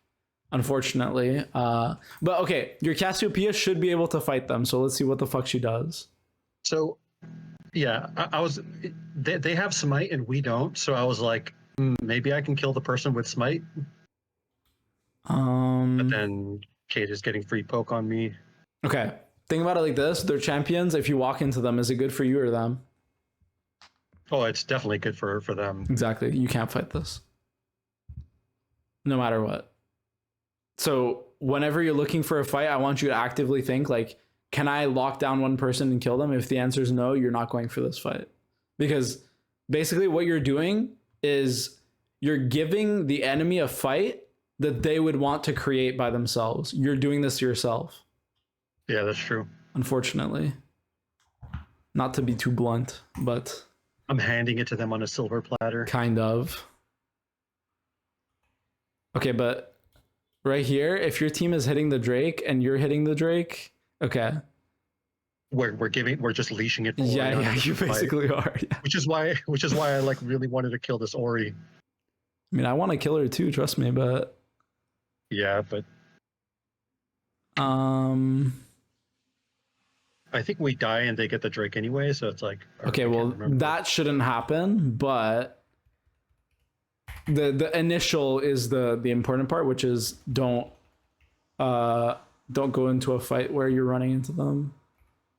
unfortunately, but okay, your Cassiopeia should be able to fight them. So let's see what the fuck she does. So, yeah, I was. They have smite and we don't. So I was like, maybe I can kill the person with smite. But then Kate is getting free poke on me. Okay, think about it like this: they're champions. If you walk into them, is it good for you or them? Oh, it's definitely good for them. Exactly. You can't fight this. No matter what. So whenever you're looking for a fight, I want you to actively think like, can I lock down one person and kill them? If the answer is no, you're not going for this fight. Because basically what you're doing is you're giving the enemy a fight that they would want to create by themselves. You're doing this to yourself. Yeah, that's true. Unfortunately. Not to be too blunt, but I'm handing it to them on a silver platter. Kind of. Okay, but right here, if your team is hitting the Drake and you're hitting the Drake, okay. We're just leashing it. Yeah, you basically are. Yeah. Which is why I like really wanted to kill this Ori. I mean, I want to kill her too, trust me, but yeah, but I think we die and they get the Drake anyway, so it's like okay, well that shouldn't happen, but the initial is the important part, which is don't go into a fight where you're running into them.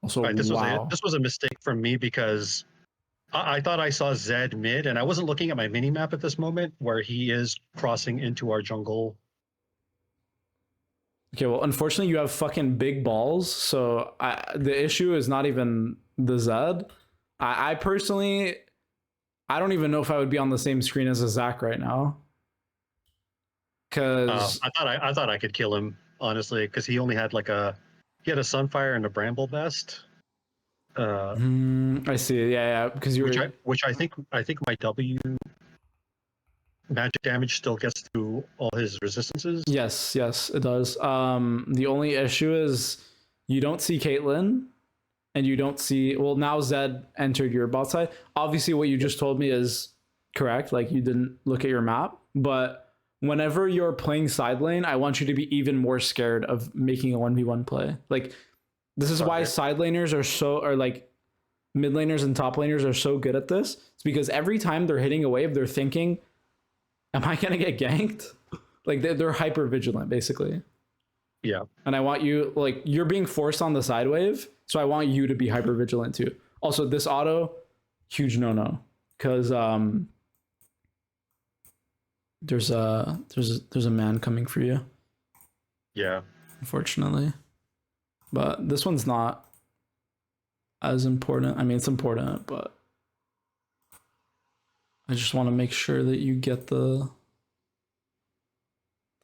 Also, right, this was a mistake from me because I thought I saw Zed mid, and I wasn't looking at my mini map at this moment where he is crossing into our jungle. Okay, well, unfortunately, you have fucking big balls, so the issue is not even the Zed. I personally, I don't even know if I would be on the same screen as a Zach right now. Because I thought I could kill him, honestly, because he only had he had a Sunfire and a Bramble Vest. I see. Yeah, because you which I think my W magic damage still gets through all his resistances. Yes, it does. The only issue is you don't see Caitlyn, and you don't see. Well, now Zed entered your bot side. Obviously, what you just told me is correct. Like you didn't look at your map, but whenever you're playing side lane, I want you to be even more scared of making a 1v1 play. Like this is why side laners are like mid laners and top laners are so good at this. It's because every time they're hitting a wave, they're thinking, am I gonna get ganked? Like they're hyper vigilant basically. Yeah. And I want you, like, you're being forced on the side wave, so I want you to be hyper vigilant too. Also, this auto, huge no-no, because there's a man coming for you. Yeah. Unfortunately, but this one's not. as important. I mean, it's important, but I just want to make sure that you get the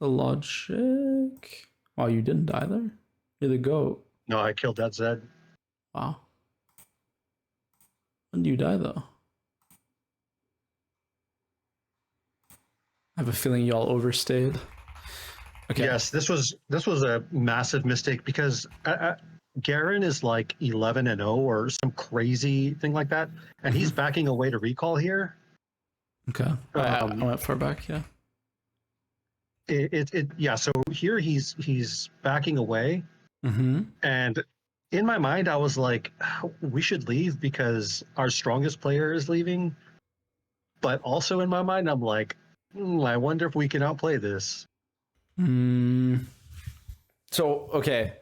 logic. Wow, you didn't die there? You're the goat. No, I killed that Zed. Wow. When do you die though? I have a feeling y'all overstayed. Okay. Yes, this was a massive mistake because Garen is like 11-0 or some crazy thing like that, and he's backing away to recall here. Okay. I went far back. Yeah. Yeah. So here he's backing away, Mm-hmm. and in my mind I was like, we should leave because our strongest player is leaving. But also in my mind I'm like, I wonder if we can outplay this. So okay,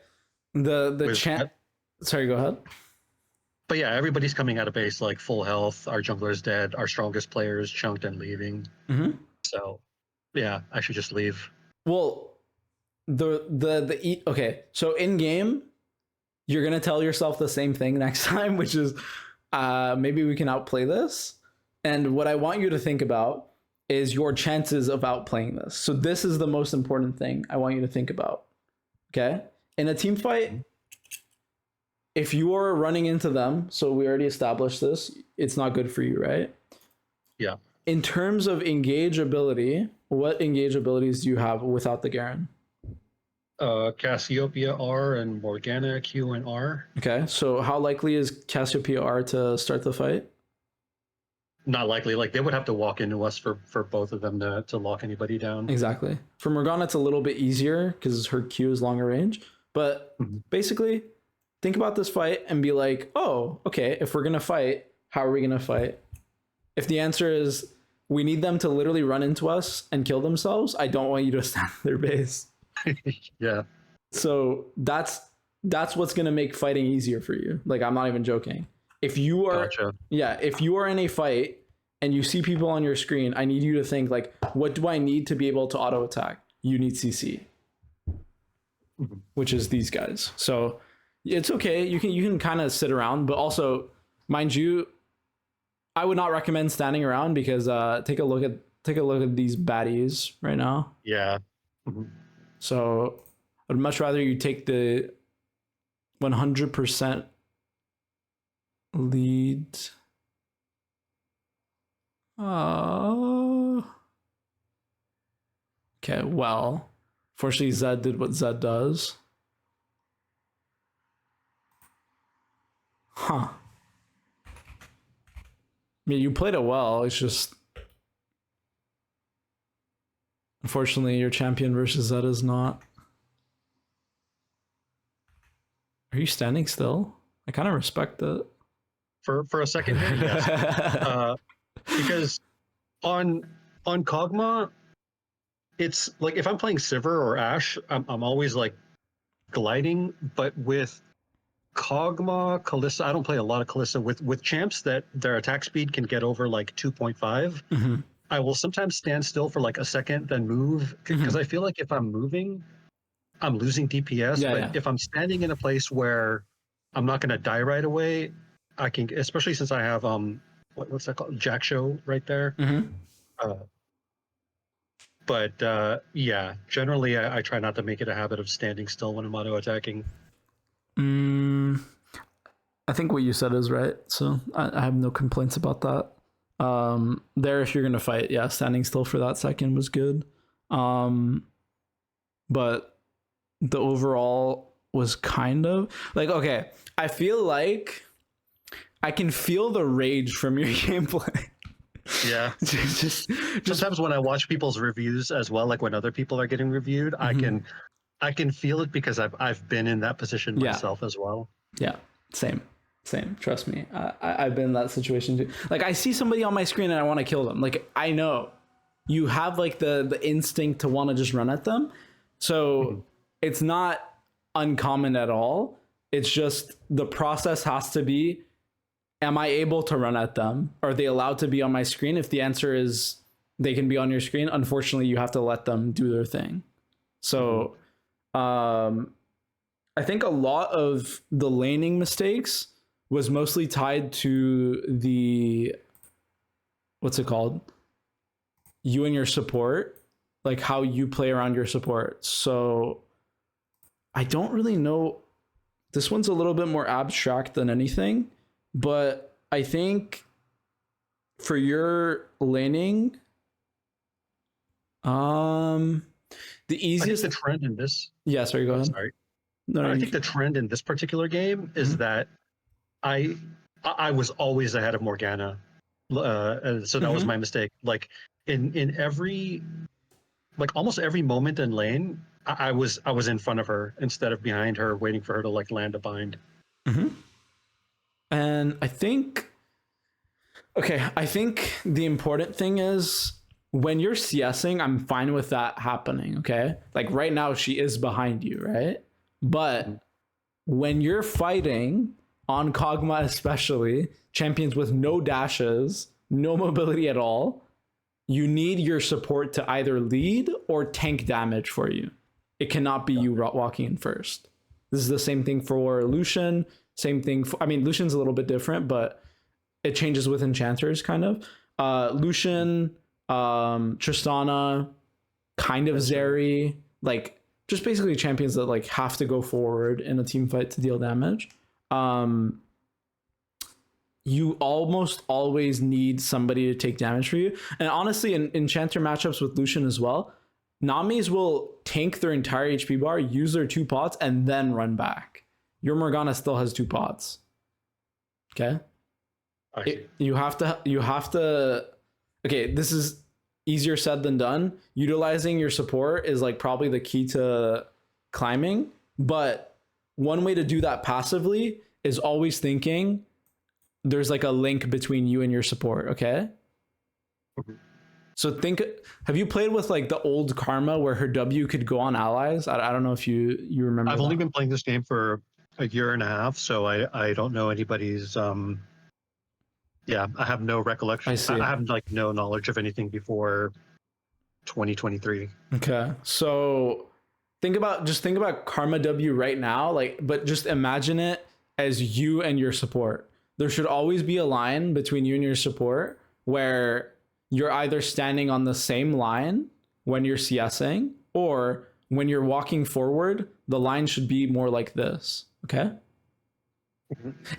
the chant. Sorry, go ahead. But yeah, everybody's coming out of base like full health. Our jungler is dead. Our strongest player is chunked and leaving. Mm-hmm. So yeah, I should just leave. Well, okay. So in game, you're gonna tell yourself the same thing next time, which is maybe we can outplay this. And what I want you to think about is your chances of outplaying this. So this is the most important thing I want you to think about. Okay? In a team fight, if you are running into them, so we already established this, it's not good for you, right? Yeah. In terms of engage ability, what engage abilities do you have without the Garen? Cassiopeia R and Morgana Q and R. Okay, so how likely is Cassiopeia R to start the fight? Not likely. Like they would have to walk into us for both of them to lock anybody down. Exactly. For Morgana, it's a little bit easier because her Q is longer range. But basically, think about this fight and be like, oh, okay, if we're going to fight, how are we going to fight? If the answer is we need them to literally run into us and kill themselves, I don't want you to stand in their base. Yeah. So that's what's going to make fighting easier for you. Like, I'm not even joking. If you are, if you are in a fight and you see people on your screen, I need you to think like, what do I need to be able to auto attack? You need CC, which is these guys. So it's okay. You can kind of sit around, but also, mind you, I would not recommend standing around because take a look at these baddies right now. Yeah. So I'd much rather you take the 100% lead. Okay, well, fortunately Zed did what Zed does. Huh. I mean, you played it well. It's just, unfortunately, your champion versus Zed is not. Are you standing still? I kind of respect it. For a second here, yes. Because on Kog'Maw, it's like if I'm playing Sivir or Ashe, I'm always like gliding, but with Kog'Maw, Kalista, I don't play a lot of Kalista with champs that their attack speed can get over like 2.5. I will sometimes stand still for like a second, then move because I feel like if I'm moving, I'm losing DPS. But if I'm standing in a place where I'm not going to die right away, I can, especially since I have what's that called, Jack Show right there. But yeah, generally I try not to make it a habit of standing still when I'm auto attacking. I think what you said is right, so I have no complaints about that. There, if you're gonna fight, yeah, standing still for that second was good. But the overall was kind of like, okay, I feel like I can feel the rage from your gameplay. Yeah. just sometimes when I watch people's reviews as well, like when other people are getting reviewed, I can feel it because I've been in that position myself as well. Yeah, same. Trust me, I've been in that situation too. Like I see somebody on my screen and I want to kill them. Like I know you have like the instinct to want to just run at them. So it's not uncommon at all. It's just the process has to be, am I able to run at them? Are they allowed to be on my screen? If the answer is they can be on your screen, unfortunately, you have to let them do their thing. So I think a lot of the laning mistakes was mostly tied to the, what's it called? You and your support, like how you play around your support. So I don't really know. This one's a little bit more abstract than anything, but I think for your laning, the easiest. I think the trend in this. Yeah, sorry, go ahead. Sorry. No, I think the trend in this particular game is that I was always ahead of Morgana, so that was my mistake. Like in every, like almost every moment in lane, I was in front of her instead of behind her, waiting for her to like land a bind. And I think, okay, I think the important thing is when you're CSing, I'm fine with that happening. Okay, like right now she is behind you, right? But when you're fighting on Kog'Maw, especially champions with no dashes, no mobility at all, you need your support to either lead or tank damage for you. It cannot be you walking in first. This is the same thing for Lucian. Same thing for, I mean, Lucian's a little bit different, but it changes with enchanters kind of. Lucian, Tristana, kind of Zeri, like just basically champions that like have to go forward in a team fight to deal damage. You almost always need somebody to take damage for you. And honestly, in enchanter matchups with Lucian as well, Namis will tank their entire HP bar, use their 2 pots, and then run back. Your Morgana still has 2 pots. Okay? You have to, okay, this is easier said than done. Utilizing your support is like probably the key to climbing, but one way to do that passively is always thinking there's like a link between you and your support, okay? So think, have you played with like the old Karma where her W could go on allies? I don't know if you remember. I've only been playing this game for a year and a half, so I don't know anybody's yeah, I have no recollection. I see. I have like no knowledge of anything before 2023. Okay. So think about Karma W right now, like, but just imagine it as you and your support. There should always be a line between you and your support where you're either standing on the same line when you're CSing, or when you're walking forward, the line should be more like this. Okay.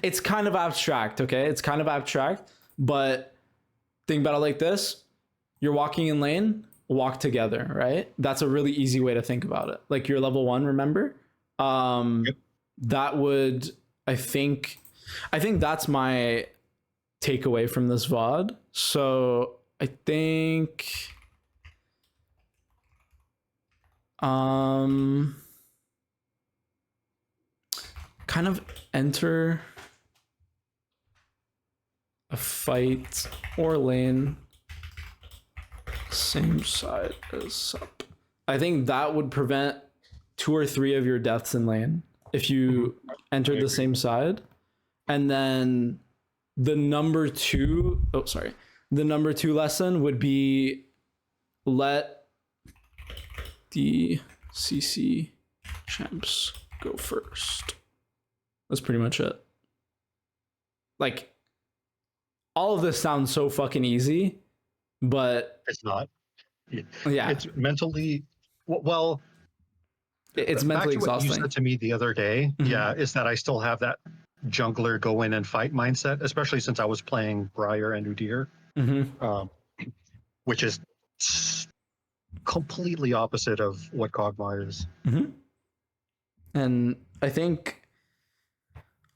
It's kind of abstract, okay? It's kind of abstract, but think about it like this. You're walking in lane, walk together, right? That's a really easy way to think about it. Like you're level 1, remember? That would, I think that's my takeaway from this VOD. So I think kind of enter a fight or lane same side as sup. I think that would prevent 2 or 3 of your deaths in lane if you entered the same side. And then the number 2 lesson would be let the CC champs go first. That's pretty much it. Like, all of this sounds so fucking easy, but it's not. Yeah, it's mentally well. It's mentally exhausting. What you said to me the other day, yeah, is that I still have that jungler go in and fight mindset, especially since I was playing Briar and Udyr, which is completely opposite of what Kog'Maw is. And I think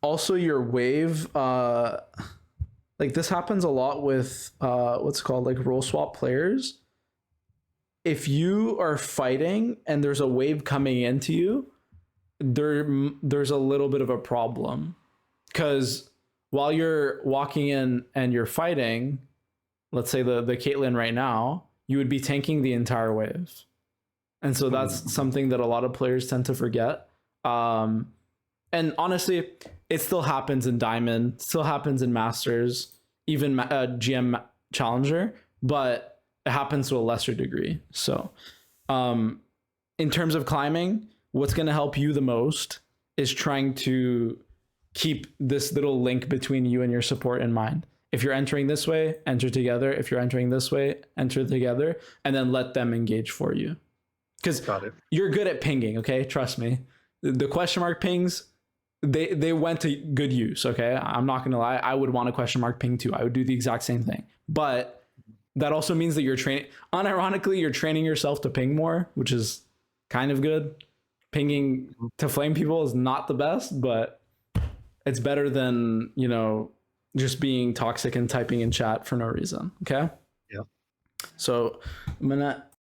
also your wave, like this happens a lot with what's called like role swap players. If you are fighting and there's a wave coming into you, there's a little bit of a problem, because while you're walking in and you're fighting, let's say the Caitlyn right now, you would be tanking the entire wave. And so that's something that a lot of players tend to forget. And honestly, it still happens in Diamond, still happens in Masters, even GM Challenger, but it happens to a lesser degree. So in terms of climbing, what's going to help you the most is trying to keep this little link between you and your support in mind. If you're entering this way, enter together. If you're entering this way, enter together, and then let them engage for you. Because you're good at pinging, okay? Trust me. The question mark pings, they went to good use, okay? I'm not gonna lie. I would want a question mark ping too. I would do the exact same thing. But that also means that you're training, unironically, you're training yourself to ping more, which is kind of good. Pinging to flame people is not the best, but it's better than, you know, just being toxic and typing in chat for no reason, okay? Yeah. So I'm gonna